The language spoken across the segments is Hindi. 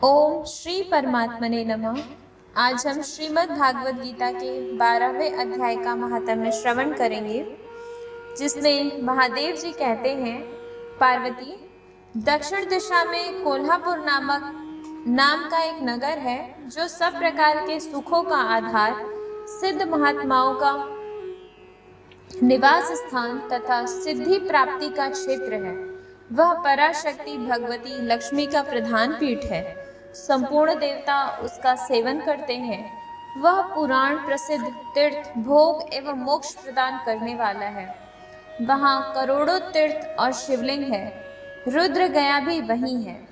ओम श्री परमात्मने नमः। आज हम श्रीमद् भागवत गीता के 12वें अध्याय का महात्म्य श्रवण करेंगे, जिसमें महादेव जी कहते हैं, पार्वती, दक्षिण दिशा में कोल्हापुर नाम का एक नगर है, जो सब प्रकार के सुखों का आधार, सिद्ध महात्माओं का निवास स्थान तथा सिद्धि प्राप्ति का क्षेत्र है। वह पराशक्ति भगवती लक्ष्मी का प्रधान पीठ है। संपूर्ण देवता उसका सेवन करते हैं। वह पुराण प्रसिद्ध तीर्थ, भोग एवं मोक्ष प्रदान करने वाला है। वहाँ करोड़ों तीर्थ और शिवलिंग है। रुद्र गया भी वही है।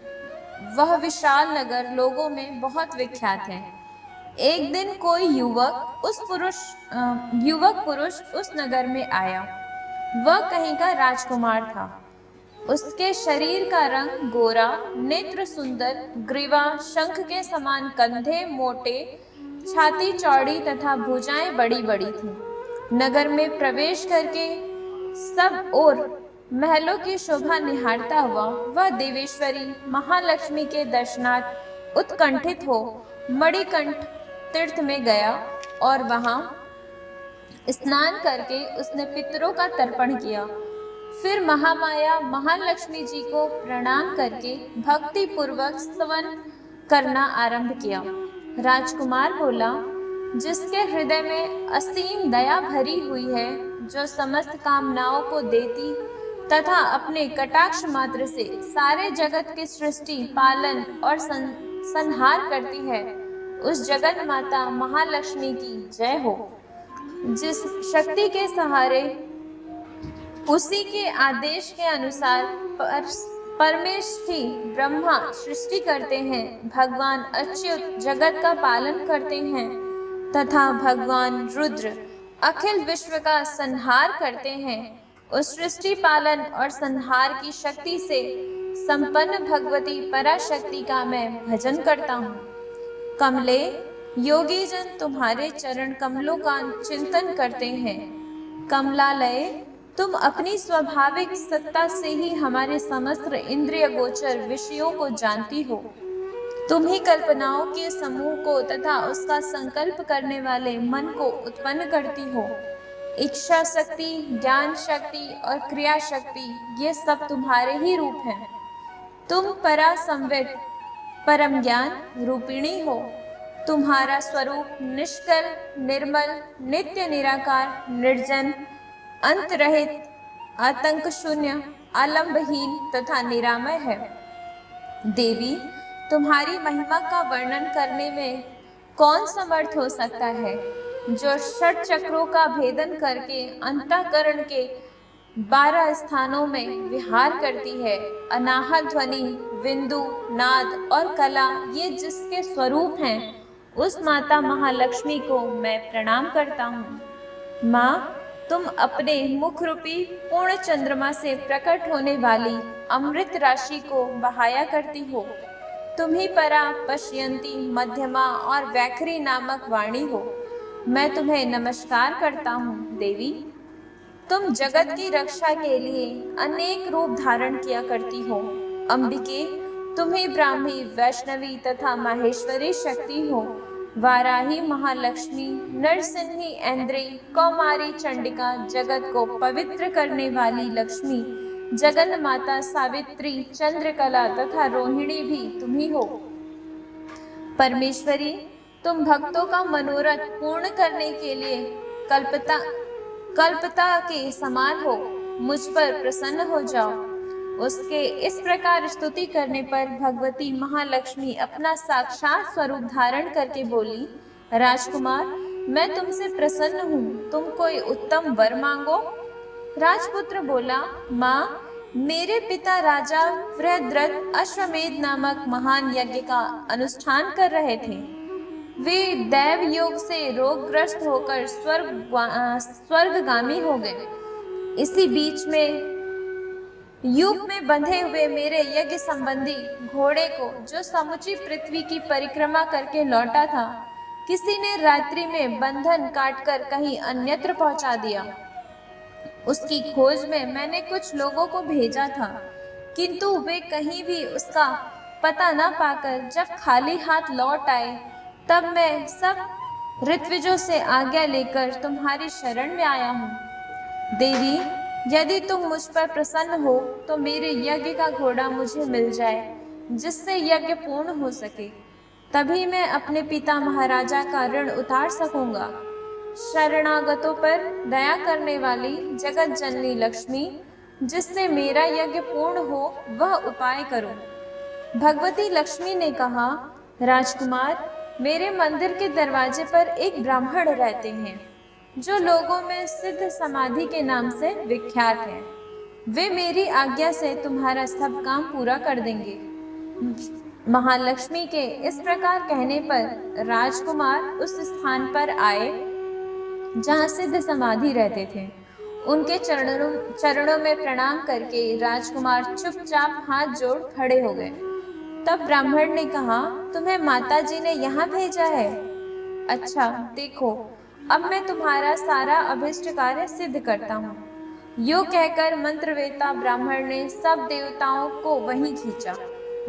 वह विशाल नगर लोगों में बहुत विख्यात है। एक दिन कोई युवक पुरुष उस नगर में आया। वह कहीं का राजकुमार था। उसके शरीर का रंग गोरा, नेत्र सुंदर, ग्रीवा शंख के समान, कंधे मोटे, छाती चौड़ी तथा भुजाएं बड़ी बड़ी थीं। नगर में प्रवेश करके सब ओर महलों की शोभा निहारता हुआ वह देवेश्वरी महालक्ष्मी के दर्शनार्थ उत्कंठित हो मणिकंठ तीर्थ में गया और वहां स्नान करके उसने पितरों का तर्पण किया। फिर महामाया महालक्ष्मी जी को प्रणाम करके भक्ति पूर्वक स्तवन करना आरंभ किया। राजकुमार बोला, जिसके हृदय में असीम दया भरी हुई है, जो समस्त कामनाओं को देती तथा अपने कटाक्ष मात्र से सारे जगत की सृष्टि, पालन और संहार करती है, उस जगत माता महालक्ष्मी की जय हो। जिस शक्ति के सहारे उसी के आदेश के अनुसार परमेष्ठी ब्रह्मा सृष्टि करते हैं, भगवान अच्युत जगत का पालन करते हैं तथा भगवान रुद्र अखिल विश्व का संहार करते हैं, उस सृष्टि, पालन और संहार की शक्ति से संपन्न भगवती पराशक्ति का मैं भजन करता हूँ। कमले, योगी जन तुम्हारे चरण कमलों का चिंतन करते हैं। कमलालय, तुम अपनी स्वाभाविक सत्ता से ही हमारे समस्त इंद्रिय गोचर विषयों को जानती हो। तुम ही कल्पनाओं के समूह को तथा उसका संकल्प करने वाले मन को उत्पन्न करती हो। इच्छा शक्ति, ज्ञान शक्ति और क्रिया शक्ति, ये सब तुम्हारे ही रूप हैं। तुम परा संवित परम ज्ञान रूपिणी हो। तुम्हारा स्वरूप निष्कल, निर्मल, नित्य निराकार, निर्जन, अंत रहित, आतंक शून्य, आलंबहीन तथा निरामय है। देवी, तुम्हारी महिमा का वर्णन करने में कौन समर्थ हो सकता है, जो षट चक्रों का भेदन करके अंतःकरण के 12 स्थानों में विहार करती है। अनाहत ध्वनि, बिंदु, नाद और कला, ये जिसके स्वरूप हैं, उस माता महालक्ष्मी को मैं प्रणाम करता हूँ। माँ, तुम अपने मुख रूपी पूर्ण चंद्रमा से प्रकट होने वाली अमृत राशि को बहाया करती हो। तुम ही परा, पश्यंती, मध्यमा और वैखरी नामक वाणी हो। मैं तुम्हें नमस्कार करता हूँ। देवी, तुम जगत की रक्षा के लिए अनेक रूप धारण किया करती हो। अंबिके, तुम ही ब्राह्मी, वैष्णवी तथा माहेश्वरी शक्ति हो। वाराही महालक्ष्मी, नरसिंही, ऐन्द्री, कौमारी, चंडिका, जगत को पवित्र करने वाली लक्ष्मी, जगन माता, सावित्री, चंद्रकला तथा रोहिणी भी तुम ही हो। परमेश्वरी, तुम भक्तों का मनोरथ पूर्ण करने के लिए कल्पता के समान हो। मुझ पर प्रसन्न हो जाओ। उसके इस प्रकार स्तुति करने पर भगवती महालक्ष्मी अपना साक्षात स्वरूप धारण करके बोली, राजकुमार, मैं तुमसे प्रसन्न हूँ। तुम कोई उत्तम वर मांगो। राजपुत्र बोला, माँ, मेरे पिता राजा बृहद्रथ अश्वमेध नामक महान यज्ञ का अनुष्ठान कर रहे थे। वे दैव योग से रोगग्रस्त होकर स्वर्गगामी हो गए। इसी बीच में यूप में बंधे हुए मेरे यज्ञ संबंधी घोड़े को, जो समुची पृथ्वी की परिक्रमा करके लौटा था, किसी ने रात्रि में बंधन काटकर कहीं अन्यत्र पहुंचा दिया। उसकी खोज में मैंने कुछ लोगों को भेजा था, किंतु वे कहीं भी उसका पता न पाकर जब खाली हाथ लौट आए, तब मैं सब ऋत्विजों से आज्ञा लेकर तुम्हारी शरण में आया हूँ। देवी, यदि तुम मुझ पर प्रसन्न हो तो मेरे यज्ञ का घोड़ा मुझे मिल जाए, जिससे यज्ञ पूर्ण हो सके। तभी मैं अपने पिता महाराजा का ऋण उतार सकूंगा। शरणागतों पर दया करने वाली जगत जननी लक्ष्मी, जिससे मेरा यज्ञ पूर्ण हो, वह उपाय करो। भगवती लक्ष्मी ने कहा, राजकुमार, मेरे मंदिर के दरवाजे पर एक ब्राह्मण रहते हैं, जो लोगों में सिद्ध समाधि के नाम से विख्यात है। वे मेरी आज्ञा से तुम्हारा सब काम पूरा कर देंगे। महालक्ष्मी के इस प्रकार कहने पर राजकुमार उस स्थान पर आए जहाँ सिद्ध समाधि रहते थे। उनके चरणों में प्रणाम करके राजकुमार चुपचाप हाथ जोड़ खड़े हो गए। तब ब्राह्मण ने कहा, तुम्हें माताजी ने यहाँ भेजा है? अच्छा, देखो, अब मैं तुम्हारा सारा अभिष्ट कार्य सिद्ध करता हूँ। यो कहकर मंत्रवेता ब्राह्मण ने सब देवताओं को वहीं खींचा।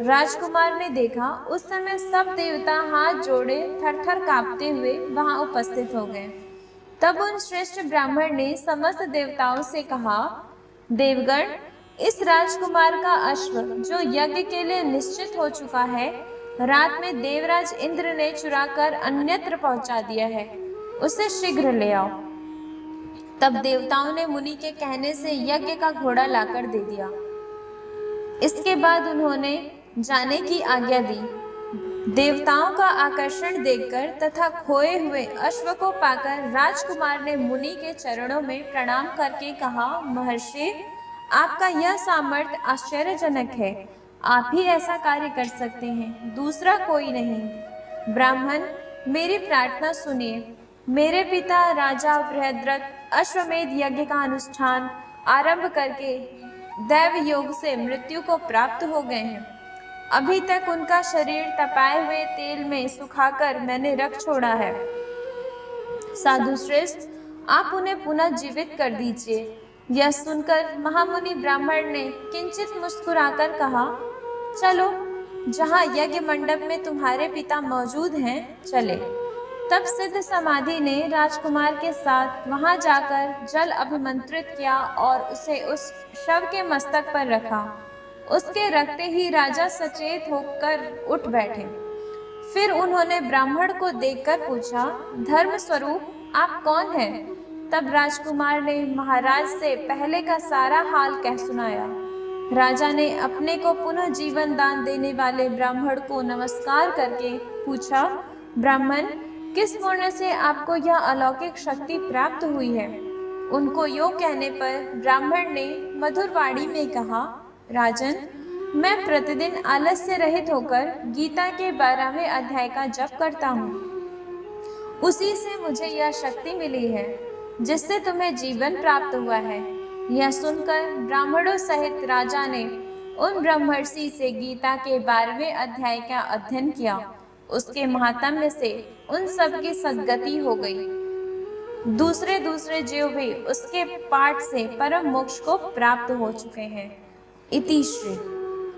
राजकुमार ने देखा, उस समय सब देवता हाथ जोड़े थरथर कांपते हुए वहां उपस्थित हो गए। तब उन श्रेष्ठ ब्राह्मण ने समस्त देवताओं से कहा, देवगण, इस राजकुमार का अश्व जो यज्ञ के लिए निश्चित हो चुका है, रात में देवराज इंद्र ने चुराकर अन्यत्र पहुंचा दिया है। उसे शीघ्र ले आओ। तब देवताओं ने मुनि के कहने से यज्ञ का घोड़ा लाकर दे दिया। इसके बाद उन्होंने जाने की आज्ञा दी। देवताओं का आकर्षण देखकर तथा खोए हुए अश्व को पाकर राजकुमार ने मुनि के चरणों में प्रणाम करके कहा, महर्षि, आपका यह सामर्थ्य आश्चर्यजनक है। आप ही ऐसा कार्य कर सकते हैं, दूसरा कोई नहीं। ब्राह्मण, मेरी प्रार्थना सुनिए। मेरे पिता राजा बृहद्रथ अश्वमेध यज्ञ का अनुष्ठान आरंभ करके दैव योग से मृत्यु को प्राप्त हो गए हैं। अभी तक उनका शरीर तपाए हुए तेल में सुखाकर मैंने रख छोड़ा है। साधु श्रेष्ठ, आप उन्हें पुनः जीवित कर दीजिए। यह सुनकर महामुनि ब्राह्मण ने किंचित मुस्कुराकर कहा, चलो, जहाँ यज्ञ मंडप में तुम्हारे पिता मौजूद हैं, चले। तब सिद्ध समाधि ने राजकुमार के साथ वहां जाकर जल अभिमंत्रित किया और उसे उस शव के मस्तक पर रखा। उसके रखते ही राजा सचेत होकर उठ बैठे। फिर उन्होंने ब्राह्मण को देखकर पूछा, धर्म स्वरूप, आप कौन हैं? तब राजकुमार ने महाराज से पहले का सारा हाल कह सुनाया। राजा ने अपने को पुनः जीवन दान देने वाले ब्राह्मण को नमस्कार करके पूछा, ब्राह्मण, किस पुण्य से आपको यह अलौकिक शक्ति प्राप्त हुई है? उनको यो कहने पर ब्राह्मण ने मधुर वाणी में कहा, राजन, मैं प्रतिदिन आलस्य रहित होकर गीता के 12वें अध्याय का जप करता हूँ। उसी से मुझे यह शक्ति मिली है, जिससे तुम्हें जीवन प्राप्त हुआ है। यह सुनकर ब्राह्मणों सहित राजा ने उन ब्रह्मर्षि से गीता के 12वें अध्याय का अध्ययन किया। उसके महात्म्य से उन सब की सद्गति हो गई। दूसरे दूसरे जीव भी उसके पाठ से परम मोक्ष को प्राप्त हो चुके हैं। इति श्री।